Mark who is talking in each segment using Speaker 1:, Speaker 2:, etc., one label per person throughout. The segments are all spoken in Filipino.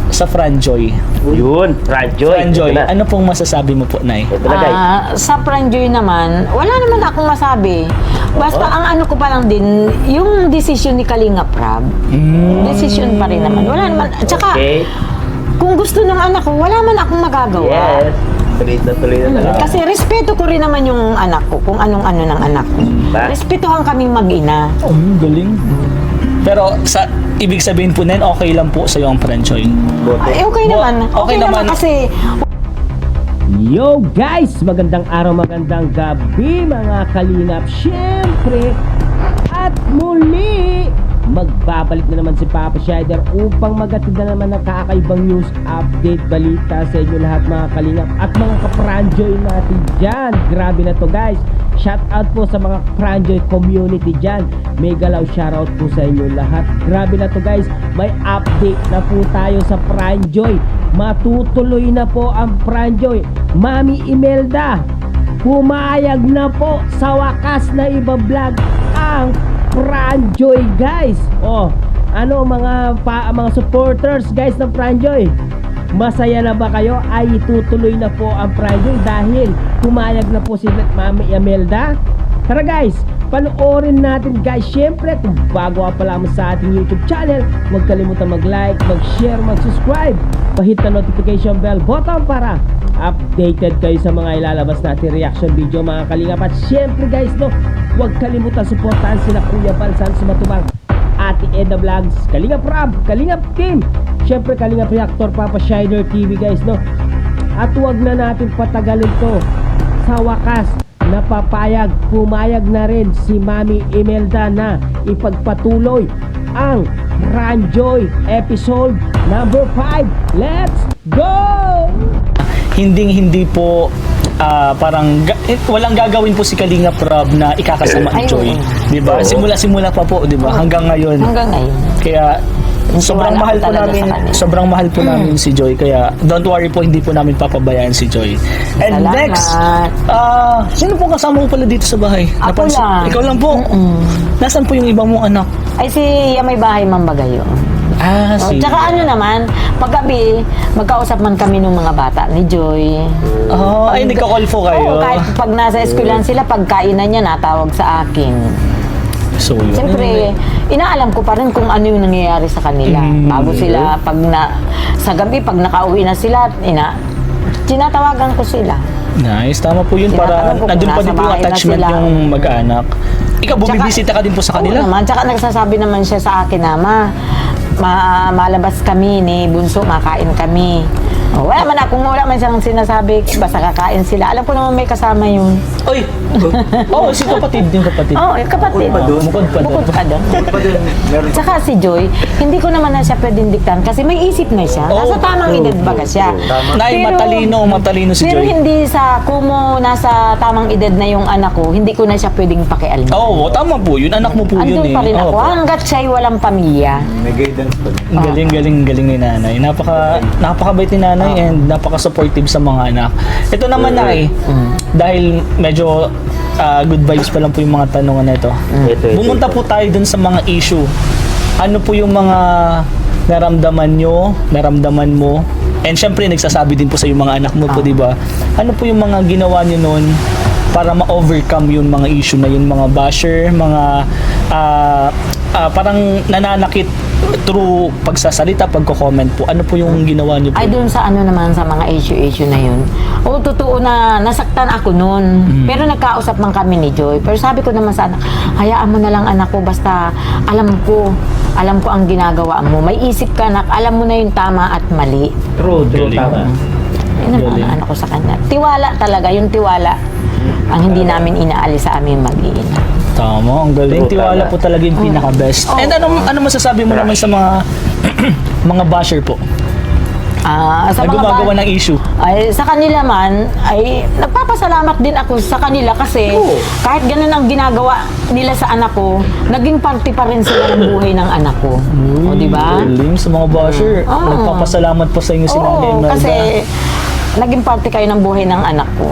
Speaker 1: sa Franjoy.
Speaker 2: Yun, Franjoy.
Speaker 1: Franjoy, ano pong masasabi mo po, Nay?
Speaker 2: Ito na, guys.
Speaker 3: Sa Franjoy naman, wala naman akong masabi. Basta ang ano ko pa lang din, yung decision ni Kalinga Prab. Decision pa rin naman. Wala naman. At saka,
Speaker 2: Okay.
Speaker 3: kung gusto ng anak ko, wala man akong magagawa.
Speaker 2: Yes. Tuloy na talaga.
Speaker 3: Kasi respeto ko rin naman yung anak ko, kung anong-ano ng anak ko.
Speaker 2: Ba?
Speaker 3: Respetuhan kaming mag-ina.
Speaker 1: Oh, galing. Pero ibig sabihin po na okay lang po sa iyo ang Franjoy.
Speaker 3: Ay, okay naman.
Speaker 1: Okay
Speaker 3: Okay naman
Speaker 1: naman.
Speaker 3: kasi
Speaker 4: Yo guys! Magandang araw, magandang gabi mga kalingap. Siyempre, at muli, magbabalik na naman si Papa Shider upang magatid na naman ng kakaibang news, update, balita sa inyo lahat mga kalingap at mga kapranjoy natin dyan. Grabe na to guys. Shout out po sa mga Franjoy community dyan. Mega love shoutout po sa inyo lahat. Grabe na to guys. May update na po tayo sa Franjoy. Matutuloy na po ang Franjoy. Mami Imelda, pumayag na po sa wakas na iba-vlog ang Franjoy guys. Oh, ano mga supporters guys ng Franjoy? Masaya na ba kayo? Ay itutuloy na po ang Franjoy dahil pumayag na po si Mami Imelda. Tara guys, panoorin natin guys. Siyempre kung bago ka pa lamang sa ating YouTube channel, huwag kalimutan mag-like, mag-share, mag-subscribe, pahit na notification bell button para updated kayo sa mga ilalabas natin reaction video mga kalingap. At siyempre guys, no, huwag kalimutan supportahan sila Kuya Balsan Sumatubang, Ate Edna Vlogs, Kalingap Rob, Kalingap Team, siyempre Kalingap Reactor, Papa Shider TV guys, no. At huwag na natin patagalin to. Sa wakas, pumayag na rin si Mami Imelda na ipagpatuloy ang Franjoy episode number 5. Let's go!
Speaker 1: Hindi po parang walang gagawin po si Kalinga Prab na ikakasama ni
Speaker 3: Ay,
Speaker 1: Joy,
Speaker 3: oo.
Speaker 1: 'di ba? Simula pa po, 'di ba? Hanggang ngayon.
Speaker 3: hanggang ngayon.
Speaker 1: Kaya sobrang
Speaker 3: Wala
Speaker 1: mahal po
Speaker 3: talaga
Speaker 1: namin,
Speaker 3: sa kanila.
Speaker 1: sobrang mahal po namin si Joy, kaya don't worry po, hindi po namin papabayaan si Joy. And
Speaker 3: Salamat.
Speaker 1: next, sino po kasama ko pala dito sa bahay?
Speaker 3: Ako lang.
Speaker 1: Ikaw lang po. Nasaan po yung ibang mong anak?
Speaker 3: Ay si Yamay Bahay Mambagayo.
Speaker 1: Si
Speaker 3: Tsaka ano naman, paggabi, magkausap man kami ng mga bata ni Joy.
Speaker 1: ay nagka-call po kayo.
Speaker 3: Oo, kahit pag nasa eskwelahan sila, pagkainan niya, natawag sa akin.
Speaker 1: So, yun.
Speaker 3: Siyempre, inaalam ko pa rin kung ano yung nangyayari sa kanila. Bago sila, sa gabi, pag nakauwi na sila, tinatawagan ko sila.
Speaker 1: Nice, tama po yun, para
Speaker 3: Tinatanong ko kung
Speaker 1: nandun pa
Speaker 3: nasa
Speaker 1: din po yung
Speaker 3: bahay na
Speaker 1: attachment
Speaker 3: sila.
Speaker 1: yung mag-anak. Ikaw, bumibisita ka din po sa kanila?
Speaker 3: Oo naman, tsaka nagsasabi naman siya sa akin na, malabas kami ni Bunso, makain kami. Wala man siyang sinasabi, basta kakain sila. Alam ko naman may kasama yun.
Speaker 1: Oy! Si kapatid, yung kapatid.
Speaker 3: Oo, yung kapatid.
Speaker 1: Bukod pa doon.
Speaker 3: Bukod pa doon. Tsaka si Joy, hindi ko naman na siya pwedeng diktahan kasi may isip na siya. Nasa tamang edad baga siya.
Speaker 1: Nay, matalino si
Speaker 3: Pero
Speaker 1: Joy.
Speaker 3: hindi kumo nasa tamang edad na yung anak ko, hindi ko na siya pwedeng pakialam.
Speaker 1: Oo, tama po yun. Anak mo po yun
Speaker 3: Andun
Speaker 1: eh.
Speaker 3: pa rin ako,
Speaker 1: Oo,
Speaker 3: hanggat siya'y walang pamilya.
Speaker 1: Galing ni nanay. Napakabait ni nanay and napaka-supportive sa mga anak. Ito naman Nay, dahil medyo good vibes pa lang po yung mga tanungan na ito. Bumunta po tayo dun sa mga issue. Ano po yung mga naramdaman mo? And syempre nagsasabi din po sa yung mga anak mo po, di ba? Ano po yung mga ginawa niyo noon para ma-overcome yung mga issue na yung mga basher, mga parang nananakit through pagsasalita, pagko-comment po. Ano po yung ginawa niyo po?
Speaker 3: Ay, doon sa ano naman, sa mga issue na yun. Oo, totoo na nasaktan ako noon. Pero nagkausap man kami ni Joy. Pero sabi ko naman sa anak, hayaan mo na lang anak ko, basta alam ko ang ginagawa mo. May isip ka na, alam mo na yung tama at mali.
Speaker 2: True, tama.
Speaker 3: Yun naman ang anak ko sa kanya. Tiwala talaga, yung tiwala ang hindi namin inaalis sa aming mag-iina.
Speaker 1: Tama, ang galing. Tiwala po talaga yung pinaka-best. And ano masasabi mo naman sa mga mga basher po?
Speaker 3: Sa
Speaker 1: Na
Speaker 3: mga
Speaker 1: gumagawa ng issue.
Speaker 3: ay sa kanila man ay nagpapasalamat din ako sa kanila kasi kahit ganun ang ginagawa nila sa anak ko, naging parte pa rin sila ng buhay ng anak ko. O di ba?
Speaker 1: Galing sa mga basher. Nagpapasalamat po sa inyo si Nanay
Speaker 3: Oo,
Speaker 1: Imelda.
Speaker 3: kasi naging parte kayo ng buhay ng anak ko.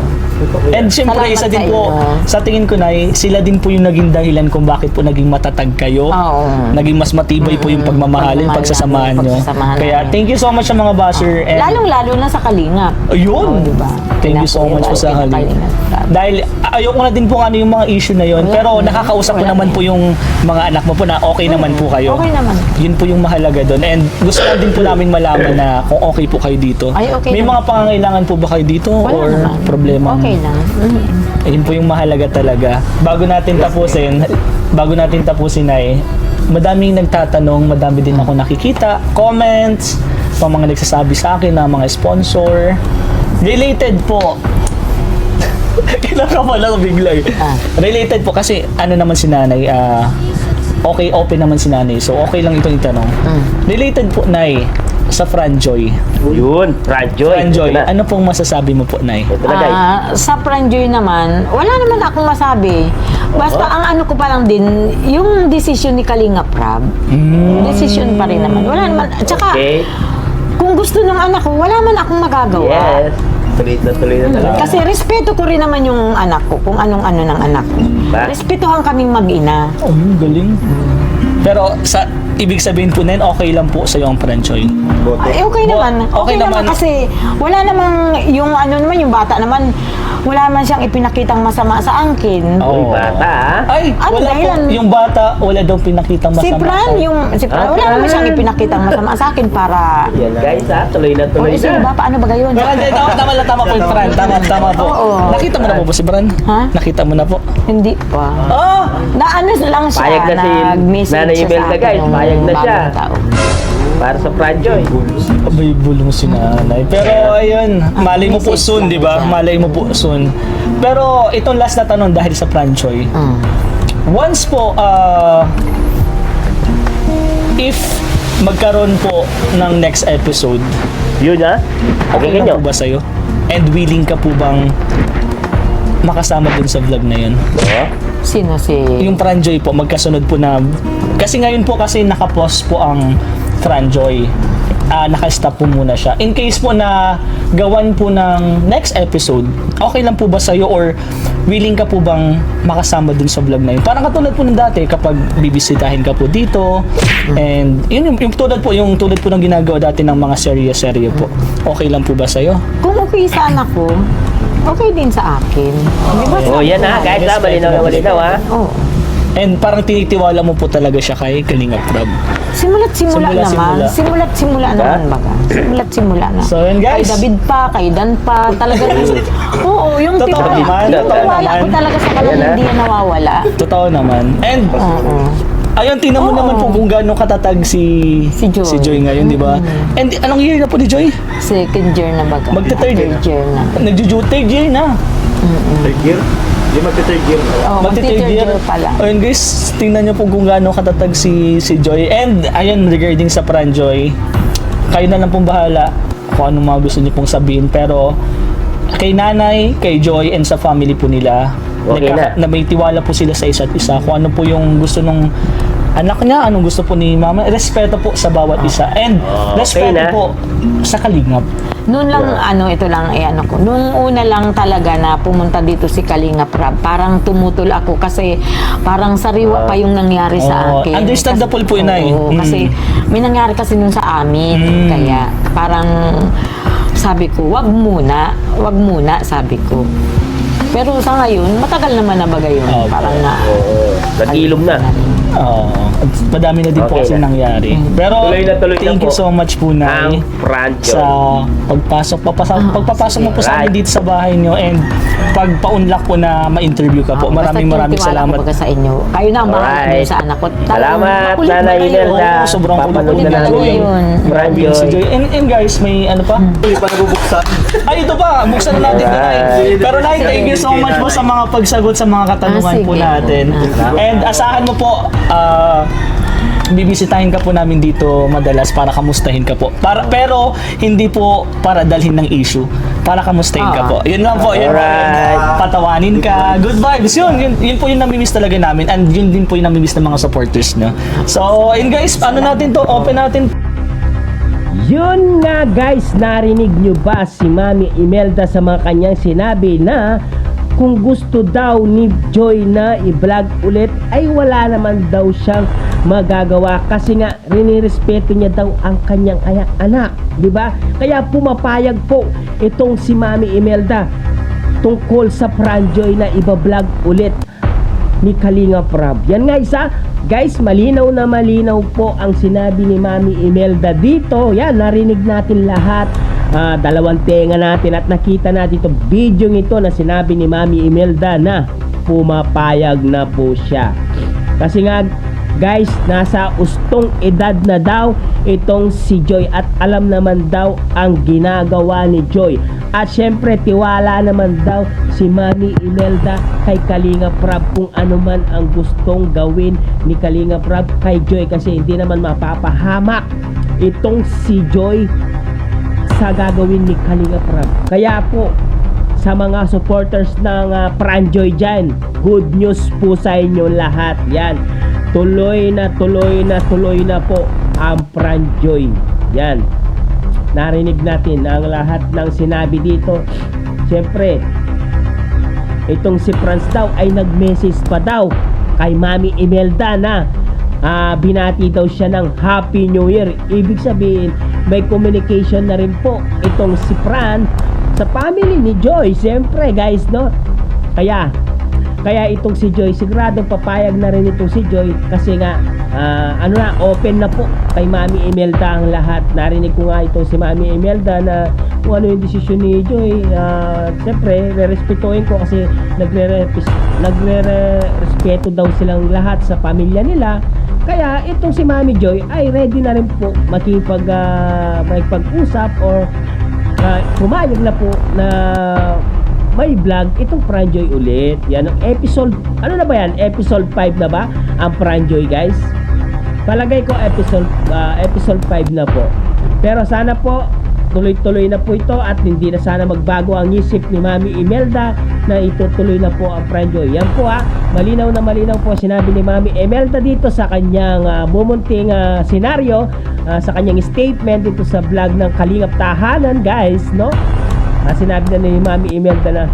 Speaker 1: And syempre,
Speaker 3: Salamat
Speaker 1: isa din
Speaker 3: sa
Speaker 1: po,
Speaker 3: inyo.
Speaker 1: sa tingin ko na sila din po yung naging dahilan kung bakit po naging matatag kayo.
Speaker 3: Oo.
Speaker 1: Naging mas matibay po yung pagmamahalin, pagsasamahan nyo.
Speaker 3: pagsasamahan
Speaker 1: Kaya
Speaker 3: namin.
Speaker 1: thank you so much sa mga basher. And
Speaker 3: Lalong-lalo na sa Kalingap.
Speaker 1: ayun,
Speaker 3: Oo, diba?
Speaker 1: thank you so much po sa Kalingap. Dahil ayoko na din po ano yung mga issue na yon,
Speaker 3: Wala
Speaker 1: pero
Speaker 3: na.
Speaker 1: nakakausap ko
Speaker 3: Wala
Speaker 1: naman
Speaker 3: na.
Speaker 1: po yung mga anak mo po na okay naman po kayo.
Speaker 3: Okay naman.
Speaker 1: Yun po yung mahalaga doon. And gusto lang din po namin malaman na kung okay po kayo dito.
Speaker 3: Ay, okay
Speaker 1: May
Speaker 3: naman.
Speaker 1: mga pangangailangan po ba kayo dito?
Speaker 3: Wala
Speaker 1: or
Speaker 3: naman.
Speaker 1: problema?
Speaker 3: Okay lang.
Speaker 1: Yun po yung mahalaga talaga. Bago natin tapusin ay madaming nagtatanong, madami din ako nakikita, comments, pa mga nagsasabi sa akin na mga sponsor. Related po. Kailangan pala ko bigla eh. Related po kasi ano naman si nanay, okay, open naman si nanay. So okay lang itong itanong. Related po, Nay, sa Franjoy.
Speaker 2: Yun, Franjoy.
Speaker 1: Franjoy,
Speaker 2: Ito na.
Speaker 1: ano pong masasabi mo po, Nay?
Speaker 2: Ito na, guys.
Speaker 3: Sa Franjoy naman, wala naman akong masabi. Basta ang ano ko pa lang din, yung decision ni Kalinga Prab. Decision pa rin naman. Wala naman. At saka,
Speaker 2: Okay.
Speaker 3: kung gusto ng anak ko, wala man akong magagawa.
Speaker 2: Yes. Tuloy na talaga.
Speaker 3: Kasi respeto ko rin naman yung anak ko, kung anong-ano ng anak ko.
Speaker 2: Ba?
Speaker 3: Respetuhan kaming mag-ina.
Speaker 1: Oh, galing. Pero sa ibig sabihin po na yun, okay lang po sa iyo ang Franjoy.
Speaker 3: Ay, okay naman.
Speaker 1: Okay
Speaker 3: Okay, naman
Speaker 1: naman.
Speaker 3: kasi wala namang yung ano naman, yung bata naman, wala man siyang ipinakitang masama sa akin.
Speaker 1: Oo.
Speaker 2: Uy, bata, ha?
Speaker 1: Ay,
Speaker 3: Ano
Speaker 1: wala
Speaker 3: dahilan?
Speaker 1: po. Yung bata, wala daw pinakitang masama.
Speaker 3: Si Fran, wala naman siyang ipinakitang masama sa akin para...
Speaker 2: Yan, guys, ha? Tuloy na,
Speaker 3: O,
Speaker 2: tuloy
Speaker 3: sino
Speaker 2: na.
Speaker 3: ba? Paano ba gayon?
Speaker 1: Pero hindi, tama po yung Fran. Tama po.
Speaker 3: Oo.
Speaker 1: Nakita mo na po ba si Fran?
Speaker 3: Ha?
Speaker 1: Nakita mo na po.
Speaker 3: Hindi pa.
Speaker 1: Oh!
Speaker 3: Naano lang siya,
Speaker 2: Payag na si
Speaker 3: nag-message
Speaker 2: Nanay
Speaker 3: siya
Speaker 2: Imelda,
Speaker 3: sa akin
Speaker 2: guys.
Speaker 3: nung
Speaker 2: Payag na siya.
Speaker 3: bagong taon.
Speaker 2: Para sa Franjoy.
Speaker 1: May bulong si nanay. Pero ayun, malay mo po
Speaker 3: message
Speaker 1: soon,
Speaker 3: lang
Speaker 1: di ba?
Speaker 3: siya.
Speaker 1: Malay mo po soon. Pero itong last na tanong dahil sa Franjoy. Once po, if magkaroon po ng next episode,
Speaker 2: Yun, ha? Okay,
Speaker 1: okay
Speaker 2: kanyo.
Speaker 1: lang po ba sa'yo? And willing ka po bang makasama dun sa vlog na yun?
Speaker 2: Oo.
Speaker 3: Sino si...
Speaker 1: Yung Franjoy po, magkasunod po na... Kasi ngayon po kasi nakapost po ang Franjoy. Naka-stop po muna siya. In case po na gawan po ng next episode, okay lang po ba sa'yo or willing ka po bang makasama dun sa vlog na yun? Parang katulad po ng dati kapag bibisitahin ka po dito and yun yung tulad po ng ginagawa dati ng mga serye po. Okay lang po ba sa'yo?
Speaker 3: Kung okay sa anak ko, okay din sa akin. Di ba?
Speaker 2: Oh, yan, ha? Guys, ha? Malinaw na malinaw, ha?
Speaker 3: Oo.
Speaker 1: And parang tinitiwala mo po talaga siya kay Kalinga Prab.
Speaker 3: Simula naman. Simula naman baga. Simula na.
Speaker 1: So, yun, guys.
Speaker 3: Kay David pa, kay Dan pa, talaga. Oo, yung
Speaker 1: Totoo
Speaker 3: tiwala.
Speaker 1: naman,
Speaker 3: Yung
Speaker 1: totoo
Speaker 3: tiwala ko
Speaker 1: naman.
Speaker 3: talaga sa kanila,
Speaker 2: Ayan,
Speaker 3: hindi yan nawawala.
Speaker 1: Totoo naman. And
Speaker 3: Oo.
Speaker 1: ayun, tingnan mo
Speaker 3: Oo.
Speaker 1: naman po kung gaano katatag si
Speaker 3: Si Joy.
Speaker 1: ngayon, di ba? And anong year na po ni Joy?
Speaker 3: Second year na baga.
Speaker 1: Magte-third year.
Speaker 3: Third year na.
Speaker 1: Third year na.
Speaker 2: Third year? Hindi magka-third year.
Speaker 3: Oo,
Speaker 1: Magte-third
Speaker 3: magti-third year pala.
Speaker 1: Ayun guys, tingnan niyo po kung gaano katatag si Joy. And ayun, regarding sa Franjoy, kayo na lang pong bahala kung ano mga gusto niyo pong sabihin. Pero kay nanay, kay Joy, and sa family po nila,
Speaker 2: Okay na.
Speaker 1: may tiwala po sila sa isa't isa. Kung ano po yung gusto nung anak niya, anong gusto po ni mama, respeto po sa bawat isa. And
Speaker 2: Okay
Speaker 1: respeto
Speaker 2: na.
Speaker 1: po sa Kalingap.
Speaker 3: Noon lang, ito lang, ko. Nung una lang talaga na pumunta dito si Kalinga Prab, parang tumutol ako kasi parang sariwa pa yung nangyari sa
Speaker 1: Oo,
Speaker 3: akin.
Speaker 1: understandable po yun, Nay.
Speaker 3: Oo, kasi may nangyari kasi nun sa amin. Kaya parang sabi ko, wag muna, sabi ko. Pero sa ngayon, matagal naman na bagay yun.
Speaker 1: Okay.
Speaker 3: Parang na...
Speaker 2: Oo. Nag-ilog na.
Speaker 1: Oo. Madami na din po
Speaker 2: Okay
Speaker 1: kasi
Speaker 2: na.
Speaker 1: nangyari. Pero
Speaker 2: Tuloy na
Speaker 1: thank you
Speaker 2: po.
Speaker 1: so much po, Nay,
Speaker 2: Ang Franjoy.
Speaker 1: sa pagpasok mo po sa amin
Speaker 2: Right.
Speaker 1: dito sa bahay nyo and pagpa-unlock po na ma-interview ka po. Maraming salamat.
Speaker 3: Ako sa inyo. Kayo na ang bahala
Speaker 2: Alright.
Speaker 3: niyo sa anak ko.
Speaker 2: Salamat,
Speaker 3: Makulit ba
Speaker 2: Nanay
Speaker 3: kayo?
Speaker 2: Imelda.
Speaker 1: Oo, sobrang
Speaker 2: Papanood
Speaker 1: kulit
Speaker 2: na
Speaker 1: talaga
Speaker 2: namin.
Speaker 3: yun.
Speaker 2: Franjoy.
Speaker 1: Si Joy. And guys, may ano pa?
Speaker 5: Hindi pa nabubuksan.
Speaker 1: Ay, ito pa. Buksan na natin ito, Nay.
Speaker 2: Alright.
Speaker 1: Pero Nay, thank you so much po sa mga pagsagot sa mga katanungan po
Speaker 3: sige.
Speaker 1: natin. And asahan mo po, bibisitahin ka po namin dito madalas para kamustahin ka po. Pero hindi po para dalhin ng issue. Para kamustahin ka po. Yun lang po. Yun po.
Speaker 2: Alright.
Speaker 1: Patawanin ka. Good vibes. Yun po yung namimiss talaga namin. And yun din po yung namimiss ng mga supporters nyo. So, ayun guys. Ano natin to? Open natin.
Speaker 4: Yun nga guys, narinig nyo ba si Mami Imelda sa mga kanyang sinabi na kung gusto daw ni Joy na i-vlog ulit ay wala naman daw siyang magagawa kasi nga rinirespeto niya daw ang kanyang anak, di ba? Kaya pumapayag po itong si Mami Imelda tungkol sa Franjoy na iba-vlog ulit ni Kalinga Prab. Yan nga isa, guys, malinaw na malinaw po ang sinabi ni Mami Imelda dito. Yan, narinig natin lahat. Dalawang tenga natin at nakita natin itong video ito na sinabi ni Mami Imelda na pumapayag na po siya. Kasi nga, guys, nasa ustong edad na daw itong si Joy at alam naman daw ang ginagawa ni Joy. At syempre, tiwala naman daw si Mami Imelda kay Kalinga Prab kung ano man ang gustong gawin ni Kalinga Prab kay Joy kasi hindi naman mapapahamak itong si Joy sa gagawin ni Kalinga Prab. Kaya po, sa mga supporters ng Franjoy dyan, good news po sa inyo lahat. Yan, tuloy na po ang Franjoy. Yan, narinig natin ang lahat ng sinabi dito. Siyempre, itong si Franz daw ay nag-message pa daw kay Mami Imelda na binati daw siya ng Happy New Year. Ibig sabihin, may communication na rin po itong si Fran sa family ni Joy. Siyempre guys, no? Kaya itong si Joy, siguradong papayag na rin itong si Joy kasi nga open na po kay Mami Imelda ang lahat. Narinig ko nga itong si Mami Imelda na kung ano yung desisyon ni Joy. Siyempre, re-respetuhin ko kasi nagre-respeto daw silang lahat sa pamilya nila. Kaya itong si Mami Joy ay ready na rin po makipag-usap or pumayag na po na may vlog itong Franjoy ulit. Yan ang episode, ano na ba yan? Episode 5 na ba ang Franjoy, guys? Palagay ko episode 5 na po. Pero sana po tuloy-tuloy na po ito at hindi na sana magbago ang isip ni Mami Imelda na itutuloy na po ang Franjoy. Yan po malinaw na malinaw po sinabi ni Mami Imelda dito sa kanyang mumunting senaryo, sa kanyang statement dito sa vlog ng Kalingap Tahanan, guys, no? Sinabi na ni Mami Imelda na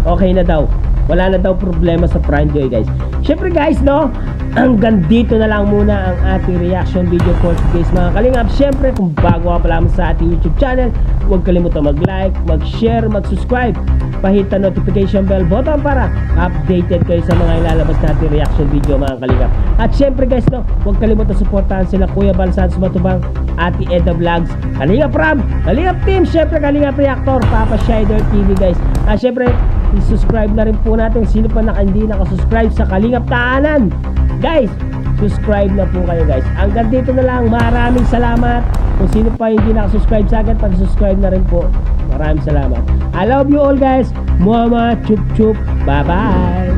Speaker 4: okay na daw, wala na daw problema sa Franjoy, guys. Syempre guys, no, hanggang dito na lang muna ang ating reaction video for today's mga Kalingap. Syempre, kung bago ka pa lamang sa ating YouTube channel, huwag kalimutan mag-like, mag-share, mag-subscribe, pahit ang notification bell button para updated kayo sa mga ilalabas natin reaction video mga Kalingap. At syempre guys, no, huwag kalimutan supportahan sila Kuya Bal Santos Matubang, Ate Edda Vlogs, Kalingap Ram, Kalingap Team, syempre Kalingap Reactor, Papa Shider TV, guys. At syempre, i-subscribe na rin po natin sino pa hindi nakasubscribe sa Kalingap Tahanan. Guys, subscribe na po kayo, guys. Hanggang dito na lang. Maraming salamat. Kung sino pa hindi nakasubscribe sa akin, pag-subscribe na rin po. Maraming salamat. I love you all, guys. Mama, chup chup. Bye-bye.